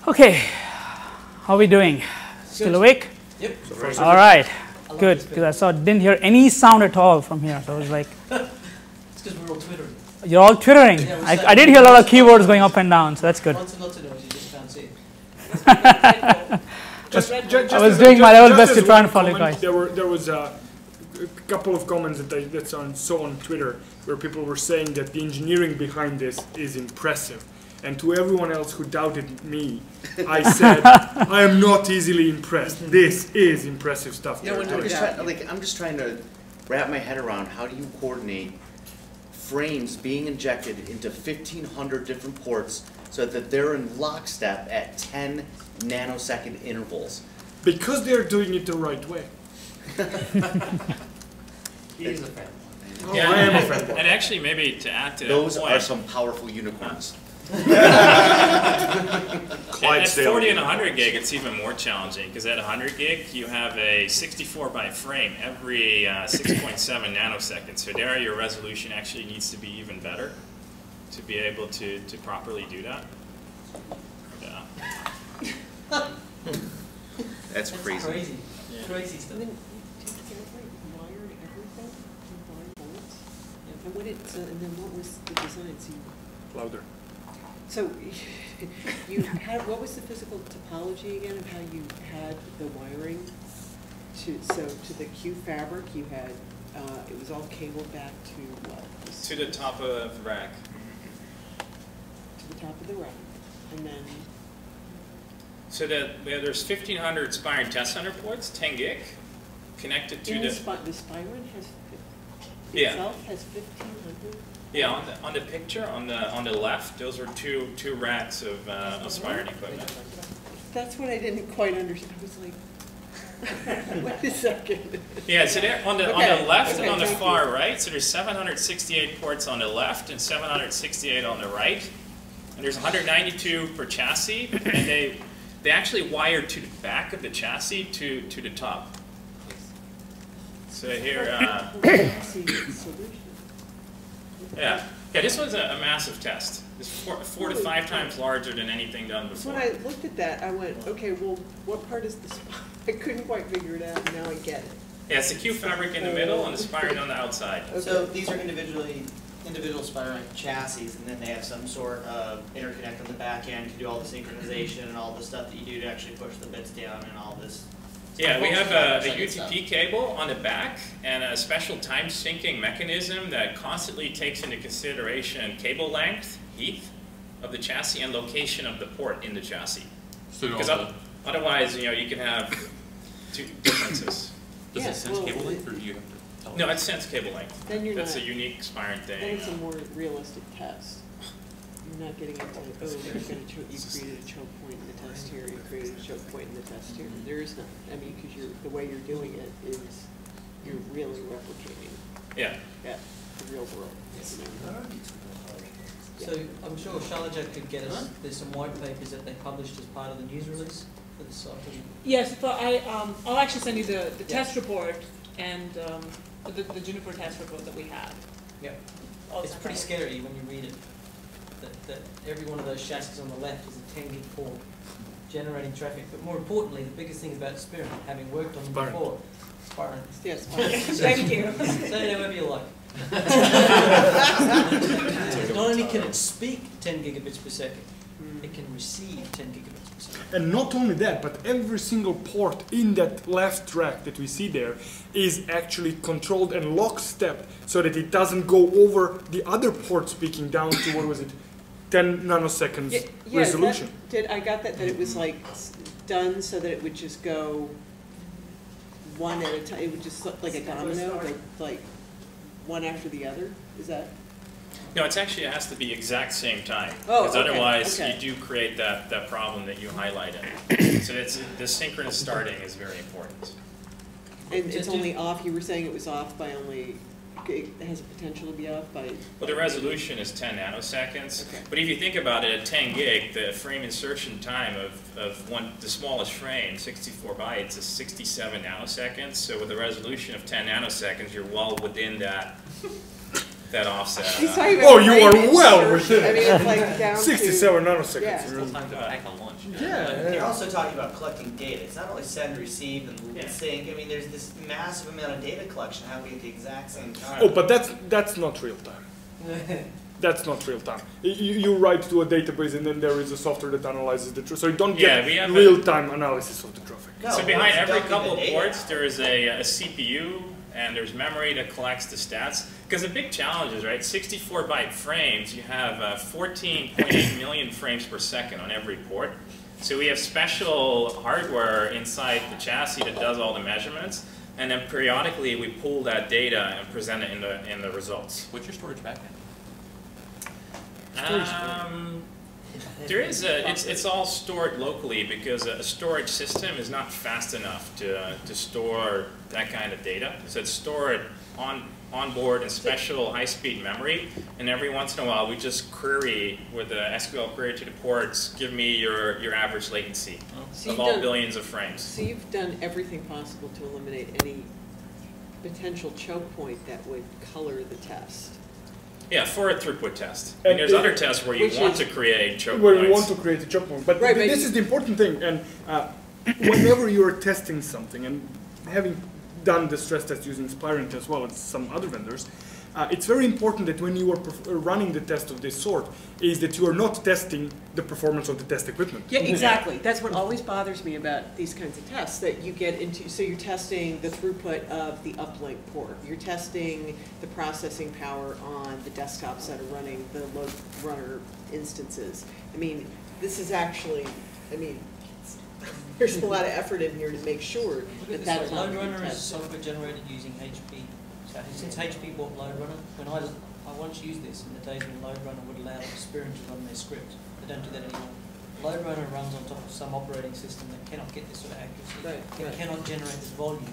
Okay, how are we doing? Still awake? Yep. All right, good. Because I didn't hear any sound at all from here. So I was like, It's because we're all twittering. you're all twittering. Yeah, I did hear a lot of keywords going up and down, so that's good. Lots and lots of noise, you just can't see it. I was doing my level best to try and follow you guys. There was a couple of comments that I saw on Twitter where people were saying that the engineering behind this is impressive. And to everyone else who doubted me, I said, I am not easily impressed. This is impressive stuff. You know, I'm just trying to wrap my head around how do you coordinate frames being injected into 1,500 different ports so that they're in lockstep at 10 nanosecond intervals. Because they're doing it the right way. He is a fan. Oh, yeah, I am a fan. And actually, maybe to add to Those that point, are some powerful unicorns. at 40 and 100 gig, it's even more challenging because at 100 gig, you have a 64 byte frame every 6.7 nanoseconds. So there, your resolution actually needs to be even better to be able to properly do that. Yeah. That's crazy. Crazy. Yeah. Crazy stuff. And then wired everything, combined bolts. And what was the design? Louder. So you had, what was the physical topology again of how you had the wiring? To the Q fabric, you had it was all cabled back to what? To the top of the rack. To the top of the rack, and then. So that there's 1,500 Spirent test center ports, 10 gig, connected to the Spirent has itself has 1,500. Yeah, on the picture on the left, those are two racks of Spirent equipment. That's what I didn't quite understand. I was like, wait a second. Yeah, so there on the left and on the thank far you. right, so there's 768 ports on the left and 768 on the right, and there's 192 per chassis, and they actually wired to the back of the chassis to the top. So here. Yeah, this was a massive test. It's four to 5 times larger than anything done before. When I looked at that, I went, okay, well, what part is the spine? I couldn't quite figure it out, and now I get it. Yeah, it's the Q fabric in the middle and the Spirent on the outside. Okay. So these are individual Spirent chassis, and then they have some sort of interconnect on the back end to do all the synchronization and all the stuff that you do to actually push the bits down and all this. Yeah, we have a UTP cable on the back and a special time syncing mechanism that constantly takes into consideration cable length, heat of the chassis, and location of the port in the chassis. Because otherwise, you can have two differences. Does it sense cable length, or do you have to tell it? No, it sense cable length. Then you're That's not, a unique Spirent thing. then it's a more realistic test. You're not getting into, oh, you created a choke point in the test here, you created a choke point in the test here. There is not. I mean, because the way you're doing it is you're really replicating Yeah. the real world. So I'm sure Shalaja could get us, there's some white papers that they published as part of the news release for the site. Yes, but I'll actually send you the test report and the Juniper test report that we had. Yeah. It's pretty scary when you read it, that every one of those chassis on the left is a 10 gig port generating traffic. But more importantly, the biggest thing about Spirent, having worked on them before, Spirent. Yes. Thank you. Say it however you like. Not only can it speak 10 gigabits per second, it can receive 10 gigabits per second. And not only that, but every single port in that left track that we see there is actually controlled and lockstep so that it doesn't go over the other port speaking down to, what was it, 10 nanoseconds resolution. I got that it was like done so that it would just go one at a time. It would just look like a domino, like one after the other. Is that? No, it has to be exact same time. Oh, because okay, otherwise okay. you do create that problem that you highlighted. So the synchronous starting is very important. And it's only off. You were saying it was off by only. It has a potential to be off by. Well, the resolution is 10 nanoseconds. Okay. But if you think about it, at 10 gig, the frame insertion time of the smallest frame, 64 bytes, is 67 nanoseconds. So with a resolution of 10 nanoseconds, you're well within that that offset. He's talking Oh, about you are frame well insertion. within I mean, it's like down to. 67 nanoseconds. Yeah. It's still time to pack a lunch. Yeah. You're also talking about collecting data. It's not only send, receive, and Yeah. sync. I mean, there's this massive amount of data collection happening at the exact same time. Oh, but that's not real time. That's not real time. You write to a database and then there is a software that analyzes the traffic. So you don't Yeah, get we have real time analysis of the traffic. No, So behind once you every dump couple the of data ports, out. there is a CPU and there's memory that collects the stats. Because the big challenge is, right, 64-byte frames, you have 14.8 million frames per second on every port. So we have special hardware inside the chassis that does all the measurements, and then periodically we pull that data and present it in the results. What's your storage backend? There is it's all stored locally because a storage system is not fast enough to store that kind of data. So it's stored on board in special high-speed memory, and every once in a while we just query with the SQL query to the ports, give me your average latency So of you've all done- billions of frames. So you've done everything possible to eliminate any potential choke point that would color the test. Yeah, for a throughput test. And And there's other tests where you which want is- to create choke Where points. you want to create a choke point. But Right, but this you- is the important thing. And whenever you're testing something, and having done the stress test using Spirent as well as some other vendors, it's very important that when you are running the test of this sort, is that you are not testing the performance of the test equipment. Yeah, exactly. That's what always bothers me about these kinds of tests, that you get into, so you're testing the throughput of the uplink port. You're testing the processing power on the desktops that are running the load runner instances. I mean, this is actually, I mean, there's a lot of effort in here to make sure Look that at this that's way, not Load being Runner is tested. software generated using HP. So since HP bought Load Runner, when I once used this in the days when Load Runner would allow Spirent to run their script. They don't do that anymore. Load Runner runs on top of some operating system that cannot get this sort of accuracy. Right, It right. cannot generate this volume.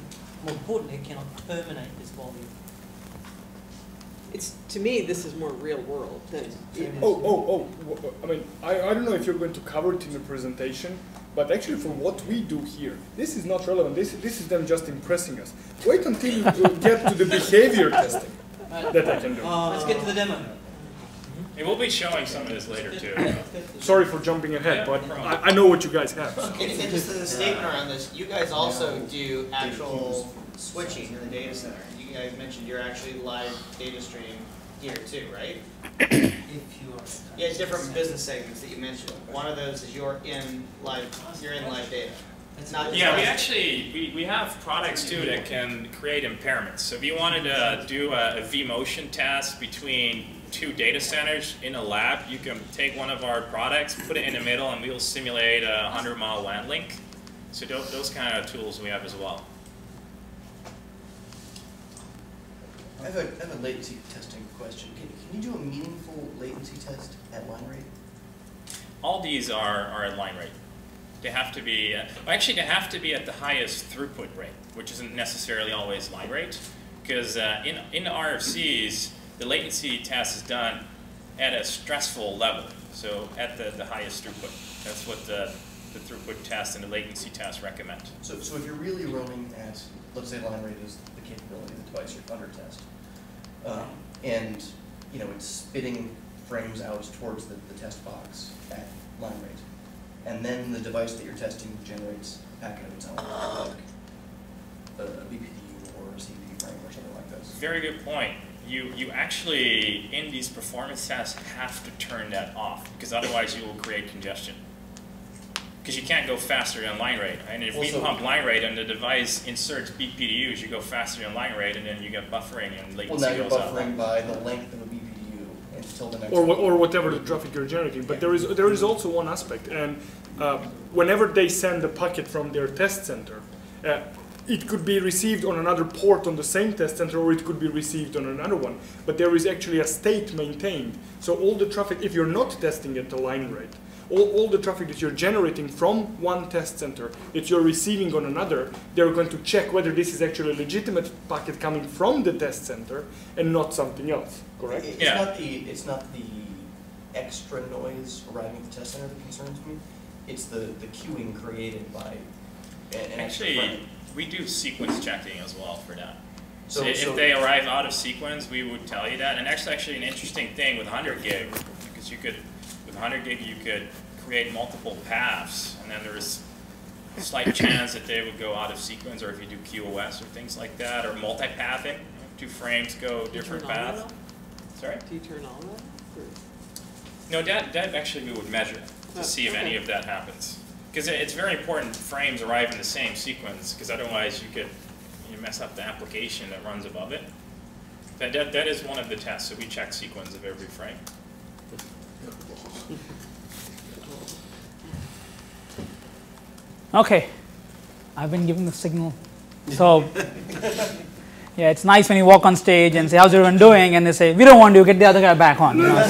More importantly, it cannot terminate this volume. It's, to me, this is more real world than. I mean, I don't know if you're going to cover it in the presentation, but actually for what we do here, this is not relevant. This is them just impressing us. Wait until you get to the behavior testing that I can do. Let's get to the demo. And we'll be showing some of this later too. Sorry for jumping ahead, Yeah, but no problem. I know what you guys have. So. And just as a statement around this, you guys also do actual switching in the data center. You guys mentioned you're actually live data streaming here too, right? If you are. Yeah, different business segments that you mentioned. One of those is you're in live data. It's not just Yeah, we live. actually, we have products too that can create impairments. So if you wanted to do a V-motion test between two data centers in a lab, you can take one of our products, put it in the middle, and we'll simulate a 100-mile LAN link. So those kind of tools we have as well. I have a latency testing question. Can you do a meaningful latency test at line rate? All these are at line rate. They have to be, actually they have to be at the highest throughput rate, which isn't necessarily always line rate, because in the RFCs, the latency test is done at a stressful level, so at the highest throughput. That's what the throughput test and the latency test recommend. So if you're really running at, let's say line rate is the capability of the device you're under test, and you know it's spitting frames out towards the test box at line rate, and then the device that you're testing generates a packet of its own, like a BPDU or a CPU frame or something like this. Very good point. You actually, in these performance tests, have to turn that off, because otherwise you will create congestion. Because you can't go faster than line rate. And if we pump line rate and the device inserts BPDUs, you go faster than line rate, and then you get buffering and latency Well, now you're goes up. buffering by the length of a BPDU until the next. Or whatever the traffic you're generating. But there is also one aspect, and whenever they send a packet from their test center, it could be received on another port on the same test center, or it could be received on another one. But there is actually a state maintained. So all the traffic, if you're not testing at the line rate, all the traffic that you're generating from one test center that you're receiving on another, they're going to check whether this is actually a legitimate packet coming from the test center and not something else, correct? It's not the extra noise arriving at the test center that concerns me. It's the queuing created by an extra Actually, frame. we do sequence checking as well for that. So if they arrive out of sequence, we would tell you that. And actually an interesting thing with 100 gig, because with 100 gig, you could create multiple paths, and then there's a slight chance that they would go out of sequence, or if you do QoS or things like that, or multi-pathing, 2 frames go different paths. Sorry? Do you turn all that? No, that actually we would measure to see if any of that happens. Because it's very important frames arrive in the same sequence, because otherwise you mess up the application that runs above it. That is one of the tests, so we check sequence of every frame. Okay, I've been given the signal. So, yeah, it's nice when you walk on stage and say, how's everyone doing? And they say, we don't want to, get the other guy back on. You know,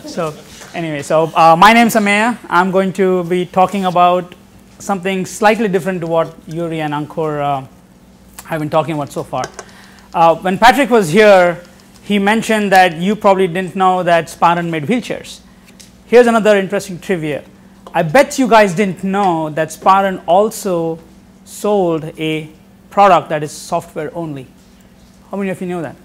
so anyway, my name's Ameya. I'm going to be talking about something slightly different to what Yuri and Ankur have been talking about so far. When Patrick was here, he mentioned that you probably didn't know that Spirent made wheelchairs. Here's another interesting trivia. I bet you guys didn't know that Spirent also sold a product that is software only. How many of you know that?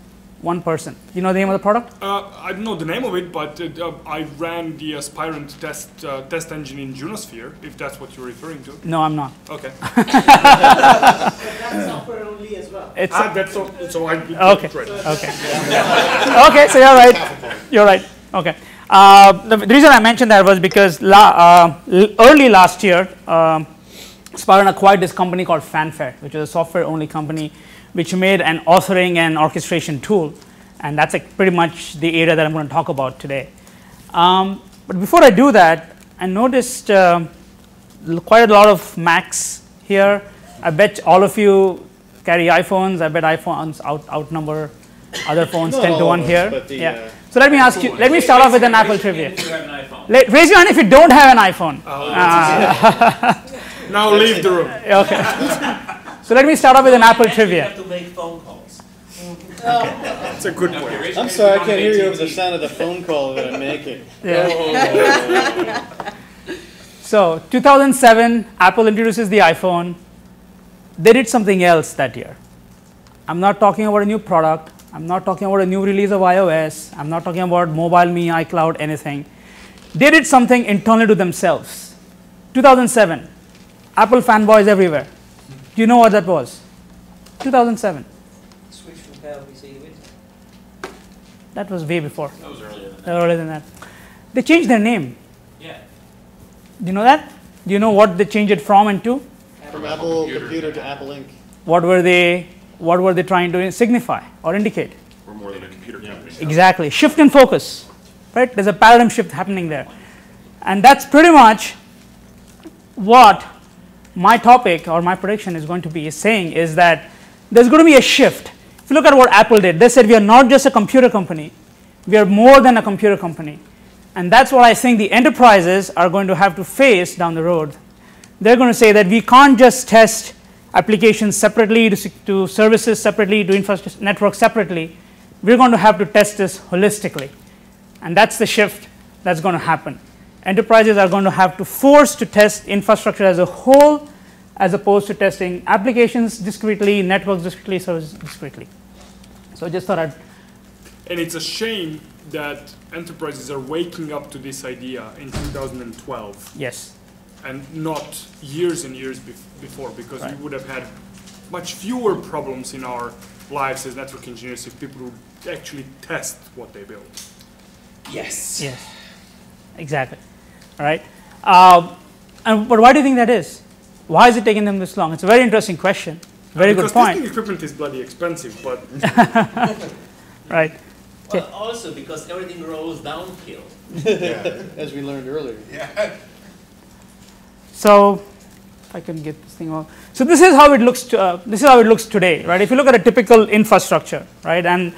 One person. You know the name of the product? I don't know the name of it, but I ran the Spirent test engine in Junosphere, if that's what you're referring to. No, I'm not. Okay. That's software only as well. It's That's so I okay. right. Okay. Okay, so you're right. You're right. Okay. The reason I mentioned that was because early last year, Spirent acquired this company called Fanfare, which is a software-only company which made an authoring and orchestration tool. And that's pretty much the area that I'm going to talk about today. But before I do that, I noticed quite a lot of Macs here. I bet all of you carry iPhones. I bet iPhones outnumber other phones 10 to 1 here. Yeah. So let me ask you, let me start off with an Apple trivia. If you have an iPhone. Raise your hand if you don't have an iPhone. Now leave the room. Okay. So let me start off with an Apple trivia. You have to make phone calls. That's a good point. I'm sorry, I can't hear you over the sound of the phone call that I'm making. Yeah. So 2007, Apple introduces the iPhone. They did something else that year. I'm not talking about a new product. I'm not talking about a new release of iOS. I'm not talking about MobileMe, iCloud, anything. They did something internally to themselves. 2007, Apple fanboys everywhere. Do you know what that was? 2007. Switch from PowerPC to Windows. That was way before. That was earlier than that. Earlier than that. They changed their name. Yeah. Do you know that? Do you know what they changed it from and to? From Apple Computer to Apple Inc. What were they trying to signify or indicate? We're more than a computer company. Exactly. Shift in focus. Right? There's a paradigm shift happening there. And that's pretty much what my topic or my prediction is going to be saying, is that there's going to be a shift. If you look at what Apple did, they said we are not just a computer company, we are more than a computer company. And that's what I think the enterprises are going to have to face down the road. They're going to say that we can't just test applications separately, to services separately, to infrastructure networks separately. We're going to have to test this holistically. And that's the shift that's going to happen. Enterprises are going to have to force to test infrastructure as a whole, as opposed to testing applications discretely, networks discretely, services discretely. So just thought I'd... And it's a shame that enterprises are waking up to this idea in 2012. Yes. And not years and years before, because Right. we would have had much fewer problems in our lives as network engineers if people would actually test what they build. Yes. Yes. Exactly. All right. But why do you think that is? Why is it taking them this long? It's a very interesting question. Very good point. Because testing equipment is bloody expensive, but... Right. Well, also because everything rolls downhill. Yeah, as we learned earlier. Yeah. So, if I can get this thing off. So this is how it looks. This is how it looks today, right? If you look at a typical infrastructure, right, and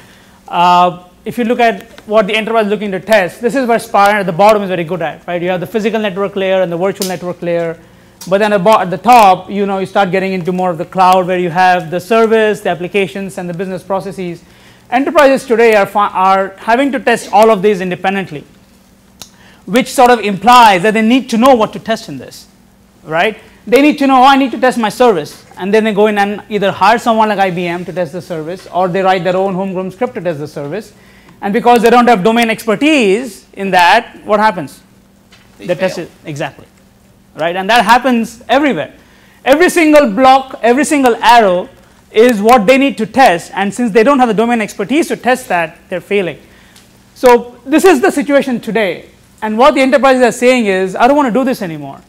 if you look at what the enterprise is looking to test, this is where Spirent at the bottom is very good at, right? You have the physical network layer and the virtual network layer, but then at the top, you start getting into more of the cloud, where you have the service, the applications, and the business processes. Enterprises today are having to test all of these independently, which sort of implies that they need to know what to test in this, right? they need to know, oh, I need to test my service. And then they go in and either hire someone like IBM to test the service, or they write their own homegrown script to test the service. And because they don't have domain expertise in that, what happens? They test it. Exactly. Right? And that happens everywhere. Every single block, every single arrow is what they need to test. And since they don't have the domain expertise to test that, they're failing. So this is the situation today. And what the enterprises are saying is, I don't want to do this anymore.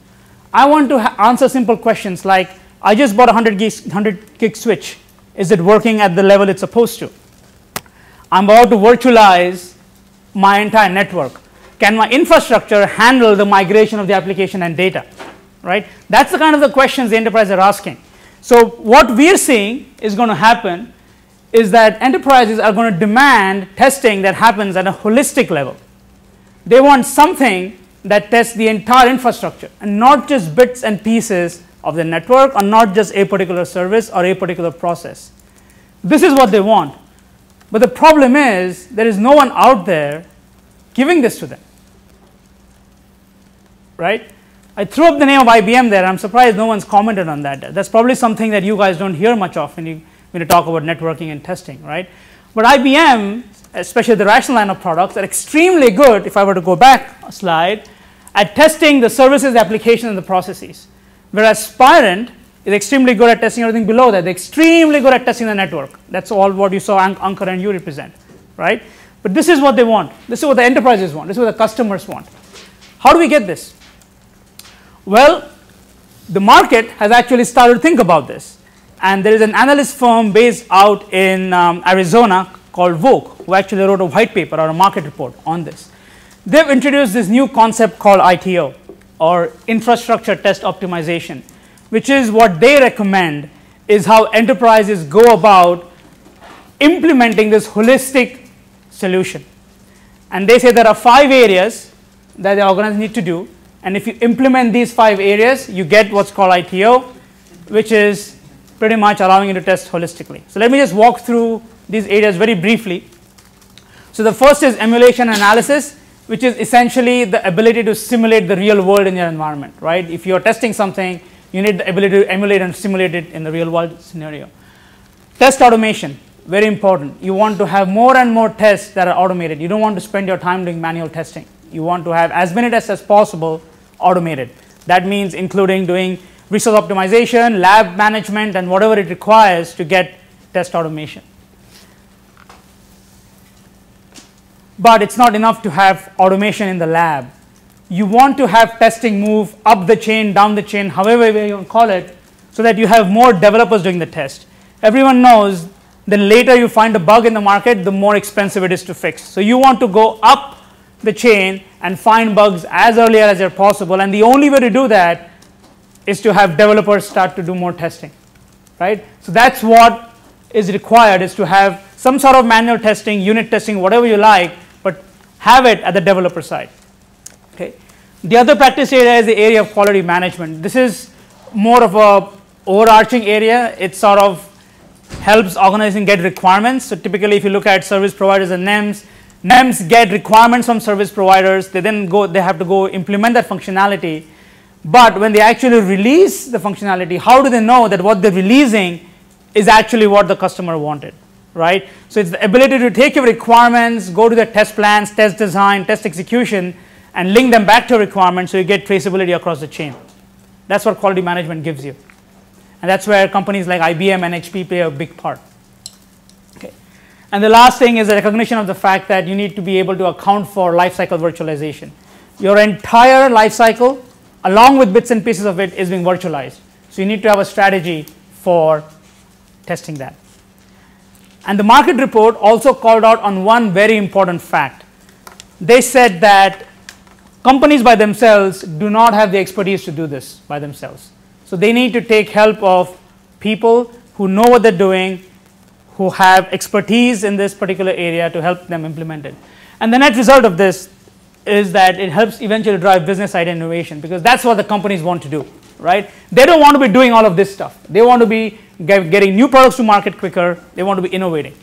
I want to answer simple questions like, I just bought a 100 gig switch. Is it working at the level it's supposed to? I'm about to virtualize my entire network. Can my infrastructure handle the migration of the application and data? Right? That's the kind of the questions the enterprises are asking. So what we're seeing is going to happen is that enterprises are going to demand testing that happens at a holistic level. They want something that tests the entire infrastructure and not just bits and pieces of the network, or not just a particular service or a particular process. This is what they want. But the problem is there is no one out there giving this to them. Right? I threw up the name of IBM there. I'm surprised no one's commented on that. That's probably something that you guys don't hear much of when you talk about networking and testing, right? But IBM, especially the rational line of products, are extremely good, if I were to go back a slide, at testing the services, the applications, and the processes. Whereas Spirent is extremely good at testing everything below that. They're extremely good at testing the network. That's all what you saw Ankur and you represent, right? But this is what they want. This is what the enterprises want. This is what the customers want. How do we get this? Well, the market has actually started to think about this. And there is an analyst firm based out in Arizona called Vogue, who actually wrote a white paper or a market report on this. They've introduced this new concept called ITO, or infrastructure test optimization, which is what they recommend is how enterprises go about implementing this holistic solution. And they say there are 5 areas that the organizers need to do. And if you implement these 5 areas, you get what's called ITO, which is pretty much allowing you to test holistically. So let me just walk through these areas very briefly. So the first is emulation analysis, which is essentially the ability to simulate the real world in your environment, right? If you're testing something, you need the ability to emulate and simulate it in the real world scenario. Test automation, very important. You want to have more and more tests that are automated. You don't want to spend your time doing manual testing. You want to have as many tests as possible automated. That means including doing resource optimization, lab management, and whatever it requires to get test automation. But it's not enough to have automation in the lab. You want to have testing move up the chain, down the chain, however you want to call it, so that you have more developers doing the test. Everyone knows the later you find a bug in the market, the more expensive it is to fix. So you want to go up the chain and find bugs as early as possible. And the only way to do that is to have developers start to do more testing, right? So that's what is required, is to have some sort of manual testing, unit testing, whatever you like, but have it at the developer side. Okay. The other practice area is the area of quality management. This is more of a overarching area. It sort of helps organizing get requirements. So typically if you look at service providers and NEMs get requirements from service providers. They then they have to go implement that functionality. But when they actually release the functionality, how do they know that what they're releasing is actually what the customer wanted, right? So it's the ability to take your requirements, go to the test plans, test design, test execution, and link them back to your requirements so you get traceability across the chain. That's what quality management gives you. And that's where companies like IBM and HP play a big part. Okay. And the last thing is the recognition of the fact that you need to be able to account for lifecycle virtualization. Your entire lifecycle, along with bits and pieces of it, is being virtualized. So you need to have a strategy for testing that. And the market report also called out on one very important fact. They said that companies by themselves do not have the expertise to do this by themselves. So they need to take help of people who know what they're doing, who have expertise in this particular area to help them implement it. And the net result of this is that it helps eventually drive business side innovation, because that's what the companies want to do, right? They don't want to be doing all of this stuff. They want to be getting new products to market quicker. They want to be innovating.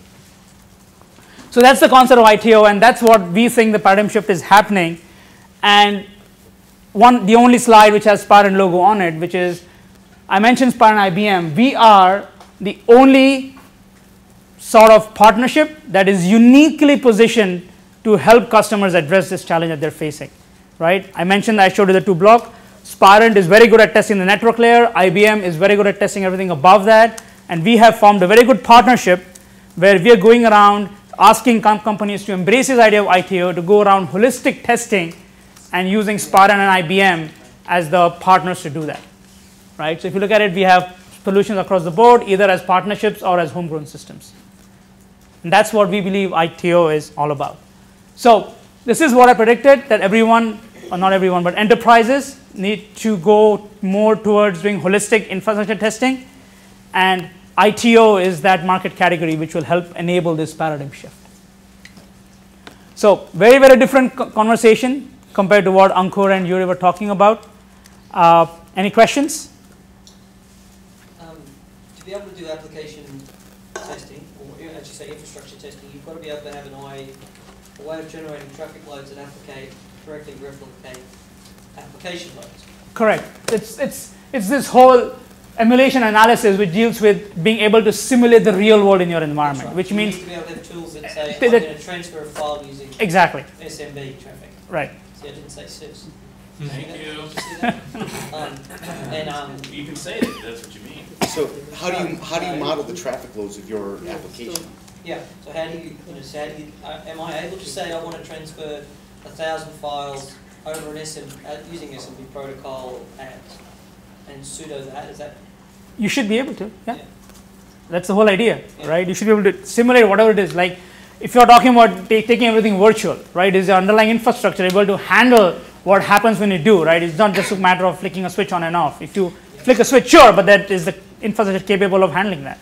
So that's the concept of ITO, and that's what we think the paradigm shift is happening. And the only slide which has Spirent logo on it, which is I mentioned Spirent and IBM. We are the only sort of partnership that is uniquely positioned to help customers address this challenge that they're facing, right? I mentioned that I showed you the two blocks. Spirent is very good at testing the network layer. IBM is very good at testing everything above that. And we have formed a very good partnership where we are going around asking companies to embrace this idea of ITO, to go around holistic testing and using Spirent and IBM as the partners to do that, right? So if you look at it, we have solutions across the board, either as partnerships or as homegrown systems. And that's what we believe ITO is all about. So this is what I predicted, that everyone, or not everyone, but enterprises need to go more towards doing holistic infrastructure testing. And ITO is that market category which will help enable this paradigm shift. So very, very different conversation compared to what Ankur and Yuri were talking about. Any questions? To be able to do application testing, or as you say infrastructure testing, you've got to be able to have a way of generating traffic loads that correctly replicate application loads. Correct. It's this whole emulation analysis which deals with being able to simulate the real world in your environment, Right. which You means need to be able to have tools that say, I'm going to transfer a file using exactly SMB traffic. right. See, I didn't say SYS. Thank you. You can say that, that's what you mean. So how do you model the traffic loads of your application? Yeah. So how do you, am I able to say I want to transfer 1,000 files over an using SMB protocol and pseudo that? Is that? You should be able to. Yeah. That's the whole idea, right? You should be able to simulate whatever it is. Like if you're talking about taking everything virtual, right? Is the underlying infrastructure able to handle what happens when you do, right? It's not just a matter of flicking a switch on and off. If you flick a switch, sure, but that is the infrastructure capable of handling that.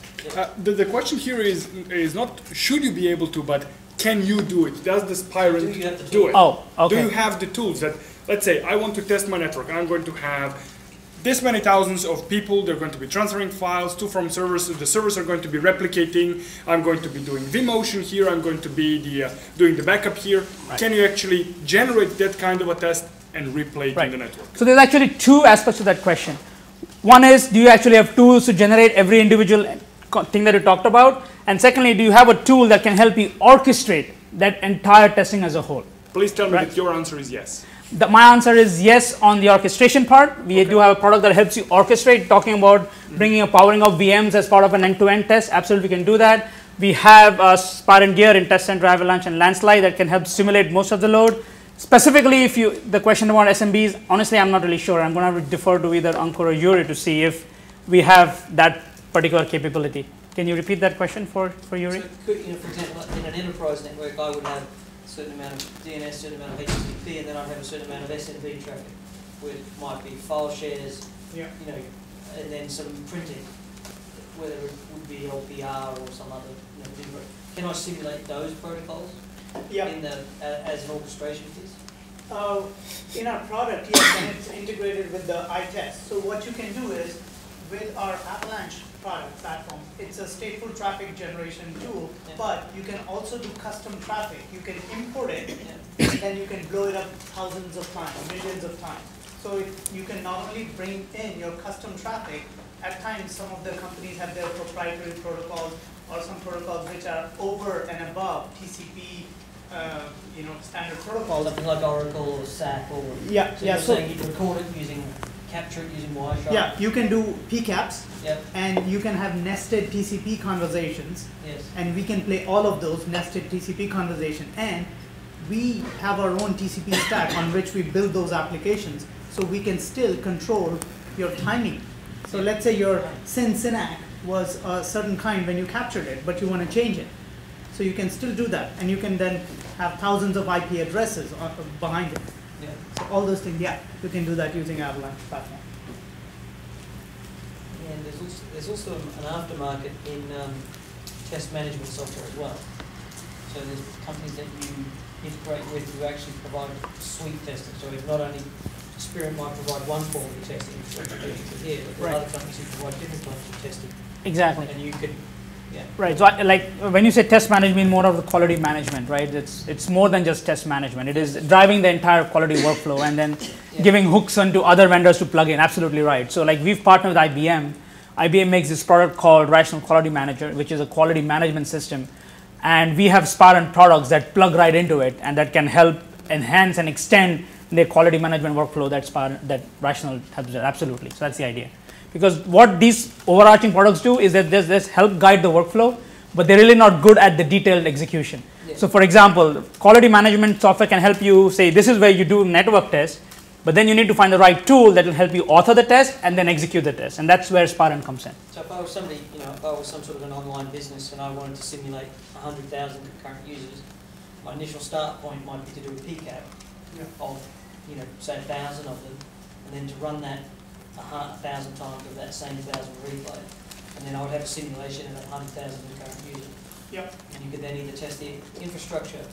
The question here is not should you be able to, but can you do it? Does the Spirent do it? Oh, okay. Do you have the tools that, let's say, I want to test my network. I'm going to have this many thousands of people. They're going to be transferring files to from servers. The servers are going to be replicating. I'm going to be doing vMotion here. I'm going to be doing the backup here. Right. Can you actually generate that kind of a test and replay it in the network? So there's actually two aspects to that question. One is, do you actually have tools to generate every individual thing that you talked about? And secondly, do you have a tool that can help you orchestrate that entire testing as a whole? Please tell me that your answer is yes. My answer is yes on the orchestration part. We do have a product that helps you orchestrate, talking about bringing a powering of VMs as part of an end-to-end test. Absolutely, we can do that. We have Spirent gear in Test Center, Avalanche, and Landslide that can help simulate most of the load. Specifically, the question about SMBs, honestly, I'm not really sure. I'm going to have to defer to either Ankur or Yuri to see if we have that particular capability. Can you repeat that question for Yuri? So, for example, in an enterprise network, I would have a certain amount of DNS, a certain amount of HTTP, and then I'd have a certain amount of SMB traffic, where it might be file shares, and then some printing, whether it would be LPR or some other. Can I simulate those protocols? Yeah. As an orchestration piece? In our product, yes, and it's integrated with the iTest. So what you can do is, with our Avalanche product platform, it's a stateful traffic generation tool, but you can also do custom traffic. You can import it, and then you can blow it up thousands of times, millions of times. So you can not only bring in your custom traffic, at times some of the companies have their proprietary protocols or some protocols which are over and above TCP standard protocols. Something like Oracle or SAP or... Yeah, so you're saying you can record it capture it using Wireshark? Yeah, you can do PCAPs, yep. And you can have nested TCP conversations, yes. And we can play all of those nested TCP conversation, and we have our own TCP stack on which we build those applications, so we can still control your timing. So let's say your SYNAC was a certain kind when you captured it, but you want to change it. So you can still do that, and you can then have thousands of IP addresses behind it. Yeah. So all those things, yeah, you can do that using Avalanche platform. And there's also an aftermarket in test management software as well. So there's companies that you integrate with who actually provide suite testing. So if not only Spirent might provide one form of testing, which is here, but there are other companies who provide different types of testing. Exactly. And you could Yeah. Right. So, like when you say test management, more of the quality management, right? It's more than just test management. It is driving the entire quality workflow and then giving hooks onto other vendors to plug in. Absolutely right. So, like we've partnered with IBM. IBM makes this product called Rational Quality Manager, which is a quality management system, and we have Spirent products that plug right into it and that can help enhance and extend the quality management workflow that Rational helps with. Absolutely. So that's the idea. Because what these overarching products do is that they help guide the workflow, but they're really not good at the detailed execution. Yeah. So for example, quality management software can help you say this is where you do network tests, but then you need to find the right tool that will help you author the test and then execute the test. And that's where Spirent comes in. So if I was somebody, if I was some sort of an online business and I wanted to simulate 100,000 concurrent users, my initial start point might be to do a PCAP of, say 1,000 of them, and then to run that 1,000 times of that same 1,000 replay, and then I would have a simulation of that 100,000 concurrent users. Yep. And you could then either test the infrastructure,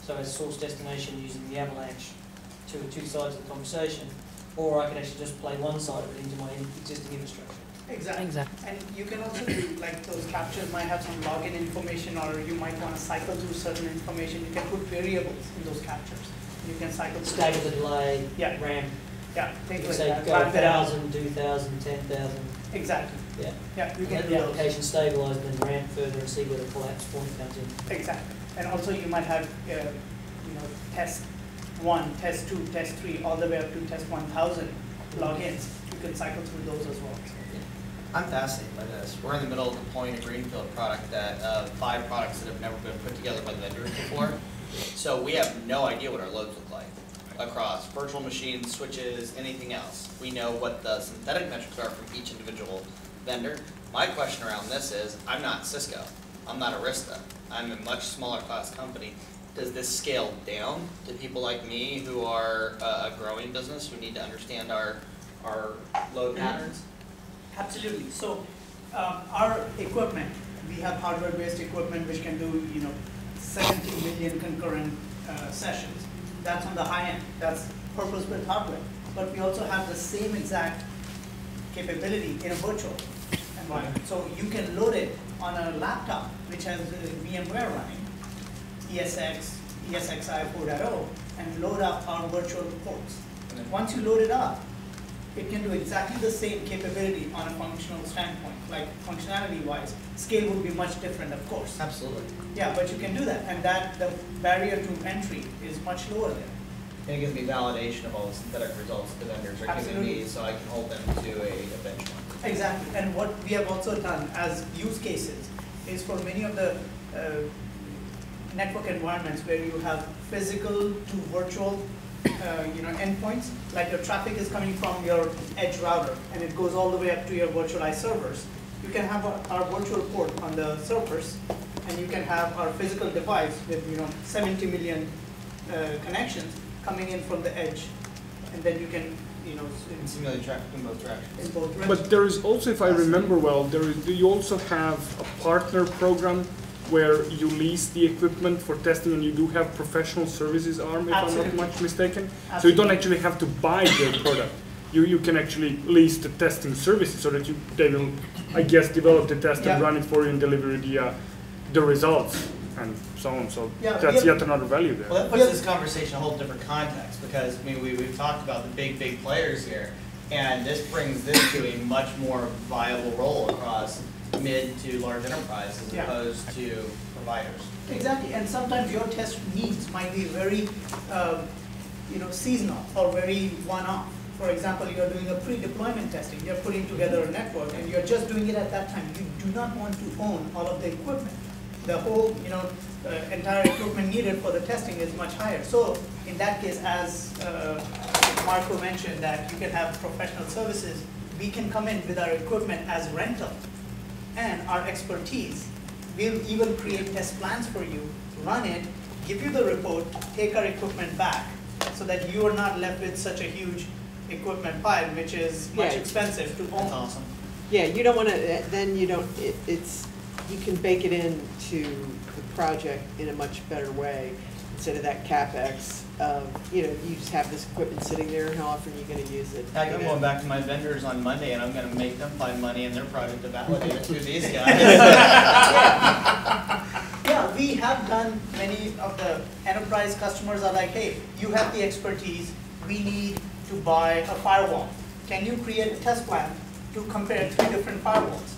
so as source destination using the avalanche to two sides of the conversation, or I could actually just play one side of it into my existing infrastructure. Exactly. And you can also do, like those captures might have some login information, or you might want to cycle through certain information. You can put variables in those captures. You can cycle through. Stagger the delay, RAM. Yeah, things like say that. Go 1,000, 2,000, 10,000. Exactly. Yeah. Yeah, you and can let do the those. application stabilize and then ramp further and see where the collapse point comes in. Exactly. And also you might have, test 1, test 2, test 3, all the way up to test 1,000 logins. You can cycle through those as well. I'm fascinated by this. We're in the middle of deploying a greenfield product that 5 products that have never been put together by the vendors before. So we have no idea what our loads look like across virtual machines, switches, anything else. We know what the synthetic metrics are from each individual vendor. My question around this is, I'm not Cisco. I'm not Arista. I'm a much smaller class company. Does this scale down to people like me who are a growing business who need to understand our load patterns? Absolutely. So our equipment, we have hardware-based equipment which can do 70 million concurrent sessions. That's on the high end. That's purpose-built hardware. But we also have the same exact capability in a virtual environment. So you can load it on a laptop which has VMware running, ESX, ESXi 4.0, and load up our virtual ports. Once you load it up, it can do exactly the same capability on a functional standpoint. Like functionality-wise, scale would be much different, of course. Absolutely. Yeah, but you can do that, and that the barrier to entry is much lower there. And it gives me validation of all the synthetic results the vendors are giving me, so I can hold them to a benchmark. Exactly, and what we have also done as use cases is for many of the network environments where you have physical to virtual endpoints, like your traffic is coming from your edge router and it goes all the way up to your virtualized servers. You can have our virtual port on the servers, and you can have our physical device with 70 million connections coming in from the edge, and then you can simulate traffic in both directions. In both directions. But there is also, if I remember well, you also have a partner program where you lease the equipment for testing, and you do have professional services arm, if I'm not much mistaken. Absolutely. So you don't actually have to buy the product. You can actually lease the testing services so that they will, I guess, develop the test and run it for you and deliver the results and so on. So that's yet another value there. Well, that puts this conversation in a whole different context, because we've talked about the big players here, and this brings this to a much more viable role across mid to large enterprises as opposed to providers. Exactly, and sometimes your test needs might be very, seasonal or very one-off. For example, you're doing a pre-deployment testing. You're putting together a network, and you're just doing it at that time. You do not want to own all of the equipment. The whole, entire equipment needed for the testing is much higher. So in that case, as Marco mentioned, that you can have professional services. We can come in with our equipment as rental, and our expertise. We'll even create test plans for you, run it, give you the report, take our equipment back, so that you are not left with such a huge equipment pile, which is much expensive to own. That's awesome. Yeah, you don't want to, then you don't, you can bake it into the project in a much better way. instead of that CapEx of, you just have this equipment sitting there, and how often are you gonna use it? I'm going back to my vendors on Monday, and I'm gonna make them find money in their product to validate it to these guys. Yeah, we have done, many of the enterprise customers are like, hey, you have the expertise, we need to buy a firewall. Can you create a test plan to compare 3 different firewalls?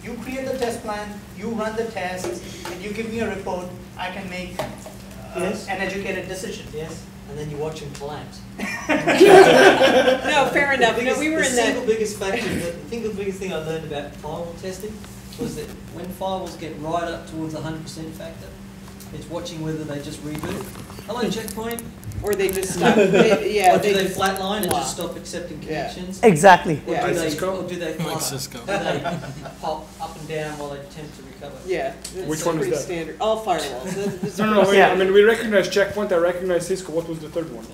You create the test plan, you run the tests, and you give me a report, I can make an educated decision. Yes, and then you watch them collapse. No, fair enough. The We were in single that. biggest factor, the single biggest thing I learned about firewall testing was that when firewalls get right up towards the 100% factor, it's watching whether they just reboot. Hello, checkpoint. Or they just stop. Or do they just flatline and flop. just stop accepting connections? Exactly. Or Yeah. do they, Cisco? or do they flutter? Cisco. Do they pop up and down while they attempt to recover? Yeah, that's Which one is pretty that? standard. All firewalls. That's No, pretty wait, Yeah. I mean, we recognize Checkpoint, I recognize Cisco, what was the third one?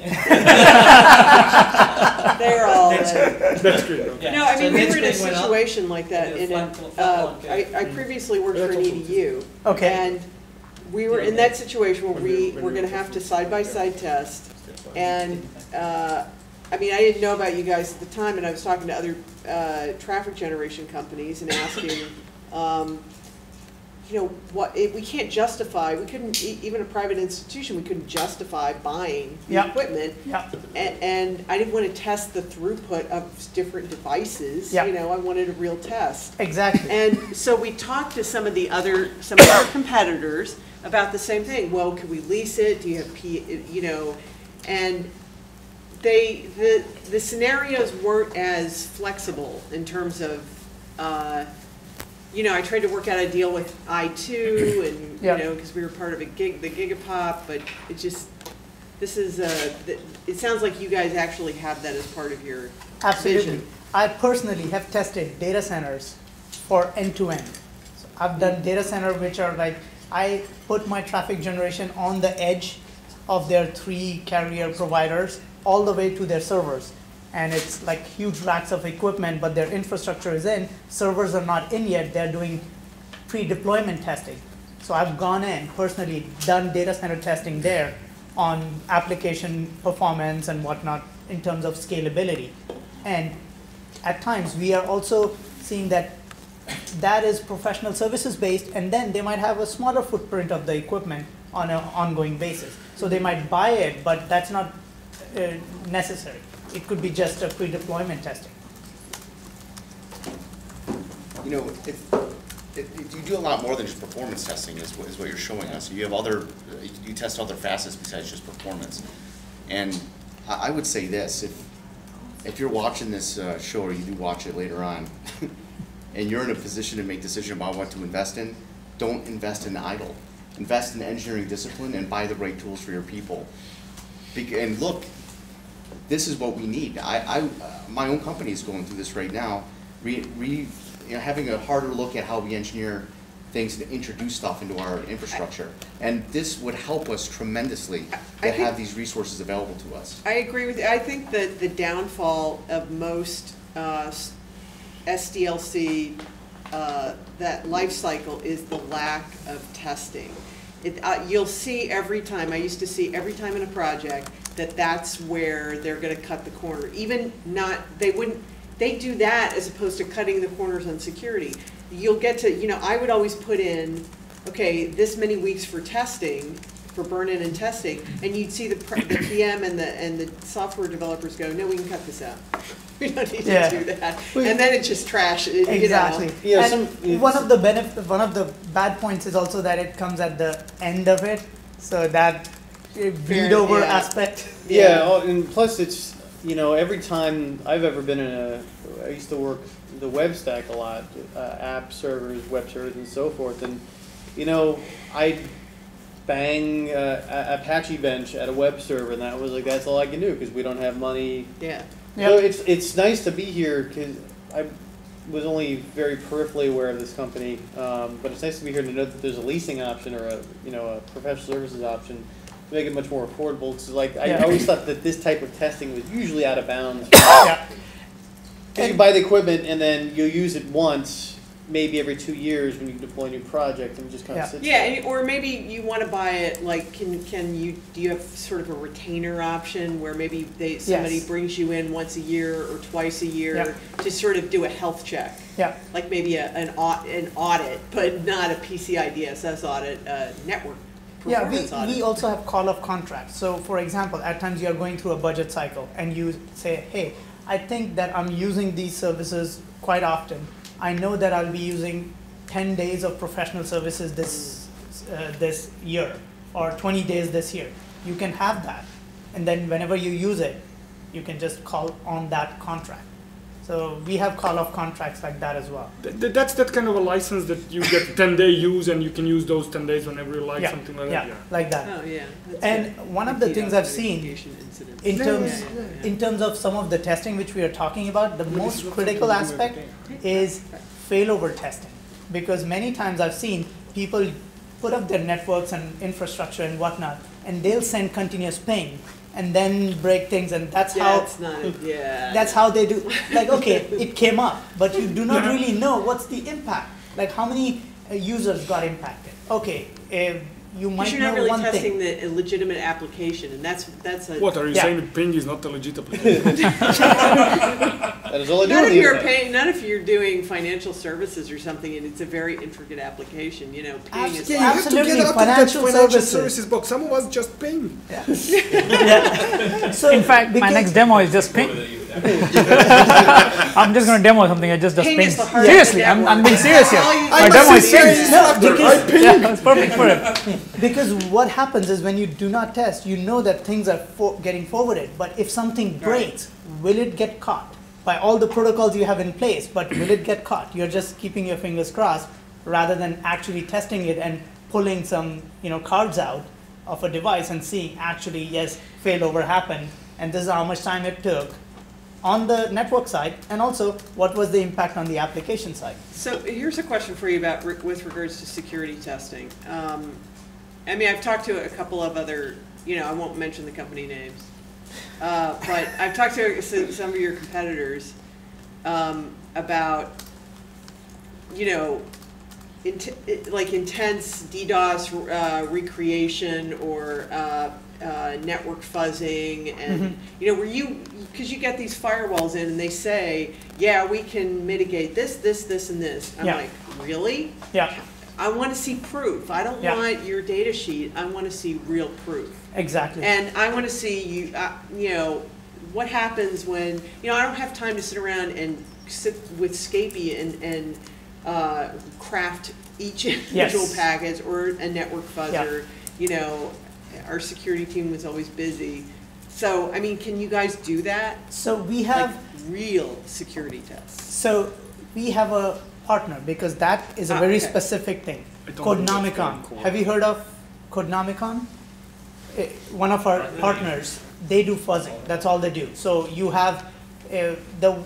They're all. That's great. Okay. Yeah. No, I So mean, we were in a Netscape went up, situation like that. and In a a, flat line I previously worked for That's an also EDU. Okay. And we were in that situation where we were going to have to side-by-side test. And, I mean, I didn't know about you guys at the time, and I was talking to other traffic generation companies and asking, we can't justify, we couldn't, even a private institution, we couldn't justify buying the Yep. equipment. Yeah. And I didn't want to test the throughput of different devices. Yep. I wanted a real test. Exactly. And so we talked to some of our competitors about the same thing. Well, can we lease it? Do you have and the scenarios weren't as flexible in terms of, I tried to work out a deal with I2 and, Yeah. because we were part of the Gigapop, but it just, it sounds like you guys actually have that as part of your Absolutely. vision. I personally have tested data centers for end-to-end. So I've done data center which are like, I put my traffic generation on the edge of their 3 carrier providers all the way to their servers. And it's like huge racks of equipment, but their infrastructure is in. Servers are not in yet. They're doing pre-deployment testing. So I've gone in, personally done data center testing there on application performance and whatnot in terms of scalability. And at times, we are also seeing that is professional services based, and then they might have a smaller footprint of the equipment on an ongoing basis. So they might buy it, but that's not necessary. It could be just a pre-deployment testing. You do a lot more than just performance testing is what you're showing us. You have you test other facets besides just performance. And I would say this, if you're watching this show, or you do watch it later on, and you're in a position to make decisions about what to invest in, don't invest in idle. Invest in engineering discipline and buy the right tools for your people. And look, this is what we need. My own company is going through this right now, having a harder look at how we engineer things to introduce stuff into our infrastructure. And this would help us tremendously to have these resources available to us. I agree with you. I think that the downfall of most SDLC, that life cycle, is the lack of testing. You'll see every time, I used to see every time in a project that's where they're going to cut the corner. They do that as opposed to cutting the corners on security. You'll get to, I would always put in, okay, this many weeks for testing, for burn-in and testing, and you'd see the PM and the software developers go, no, we can cut this out. We don't need to do that. And then it's just trash. Exactly. Yeah, and one of the bad points is also that it comes at the end of it, so that bleed over aspect. Yeah, and plus it's, every time I've ever been I used to work the web stack a lot, app servers, web servers, and so forth, and I'd bang Apache Bench at a web server, and that's all I can do because we don't have money. Yeah. So it's nice to be here because I was only very peripherally aware of this company, but it's nice to be here to know that there's a leasing option or a professional services option to make it much more affordable. Because I always thought that this type of testing was usually out of bounds. Because you buy the equipment and then you'll use it once, maybe every 2 years when you deploy a new project and just kind of Yeah. sits Yeah, there. and, or maybe you want to buy it, like, do you have sort of a retainer option where maybe somebody Yes. brings you in once a year or twice a year Yeah. to sort of do a health check? Yeah. Like maybe an audit, but not a PCI DSS audit, network Yeah, performance audit. we also have call of contracts. So for example, at times you are going through a budget cycle and you say, hey, I think that I'm using these services quite often. I know that I'll be using 10 days of professional services this year or 20 days this year. You can have that. And then whenever you use it, you can just call on that contract. So we have call of contracts like that as well. That's that kind of a license that you get 10-day use and you can use those 10 days whenever you like, something like that. Yeah, like that. Oh, yeah. that's And good. one of the things I've seen Incidents. in terms of some of the testing which we are talking about, the most critical aspect is failover testing, because many times I've seen people put up their networks and infrastructure and whatnot, and they'll send continuous ping and then break things, and that's how they do. Like, okay, it came up, but you do not really know what's the impact. Like, how many users got impacted? Okay, you might You're know not really one testing thing. the legitimate application, and that's a. What, are you Yeah. saying that ping is not a legit application? That is all I do Not on if the you're internet. paying, not if you're doing financial services or something, and it's a very intricate application. You know, ping is. Yeah, you have to Absolutely, get out financial of that financial services. services box. Some of us just ping. Yeah. So In fact, my because- next demo is just ping. I'm just going to demo something. I just Ping ping. is the heart of Seriously, the I'm network. being serious here. All you- My I'm demo a is serious ping. instructor. I ping. Yeah, it's perfect for it. Because what happens is when you do not test, you know that things are getting forwarded. But if something breaks, will it get caught by all the protocols you have in place? But will it get caught? You're just keeping your fingers crossed rather than actually testing it and pulling some cards out of a device and seeing actually, yes, failover happened, and this is how much time it took on the network side, and also what was the impact on the application side. So here's a question for you about with regards to security testing. I mean, I've talked to a couple of other, I won't mention the company names, but I've talked to some of your competitors about, like intense DDoS recreation or network fuzzing, and where because you get these firewalls in and they say, yeah, we can mitigate this, and this. I'm like, really? Yeah. I want to see proof. I don't want your data sheet. I want to see real proof. Exactly. And I want to see what happens when, I don't have time to sit around and sit with Scapy and craft each individual package or a network fuzzer. Our security team was always busy. So, I mean, can you guys do that? So we have like real security tests. So we have a partner because that is a very specific thing. Codenomicon. Have you heard of Codenomicon? One of our partners, they do fuzzing. That's all they do. So you have the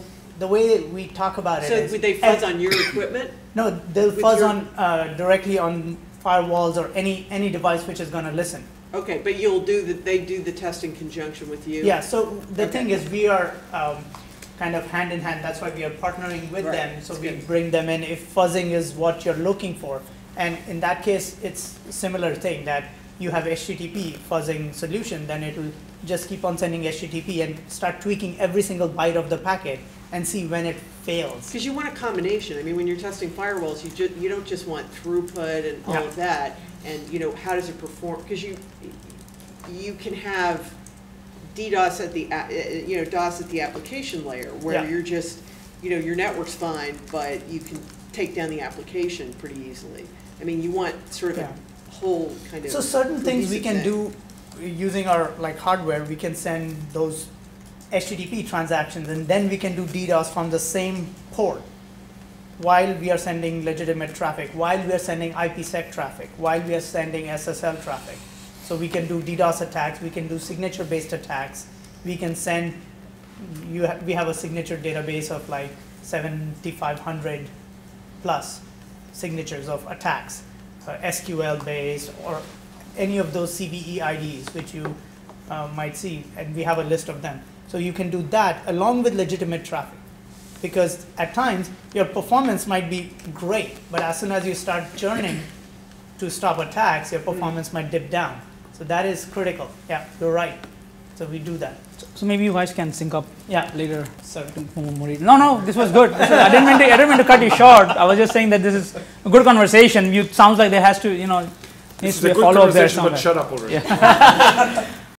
way we talk about it. So is, would they fuzz on your equipment? No, they'll fuzz on directly on firewalls or any device which is going to listen. Okay, but they do the test in conjunction with you? Yeah, so the thing is we are kind of hand in hand. That's why we are partnering with them. So we bring them in if fuzzing is what you're looking for. And in that case, it's a similar thing that you have HTTP fuzzing solution, then it will just keep on sending HTTP and start tweaking every single byte of the packet and see when it fails. Because you want a combination. I mean, when you're testing firewalls, you don't just want throughput and all of that. And how does it perform? Because you can have DDoS at the DOS at the application layer where you're just your network's fine, but you can take down the application pretty easily. I mean, you want sort of a whole kind of. So certain things we can do using our hardware. We can send those HTTP transactions, and then we can do DDoS from the same port while we are sending legitimate traffic, while we are sending IPsec traffic, while we are sending SSL traffic. So we can do DDoS attacks, we can do signature-based attacks, we can send, we have a signature database of 7,500 plus signatures of attacks, SQL-based or any of those CVE IDs which you might see, and we have a list of them. So you can do that along with legitimate traffic. because at times your performance might be great, but as soon as you start churning to stop attacks, your performance might dip down. So that is critical. Yeah, you're right. So we do that. So maybe you guys can sync up later. Sorry. No, this was good. I didn't mean to cut you short. I was just saying that this is a good conversation. Sounds like there has to, needs to be a follow-up there somewhere. But shut up already.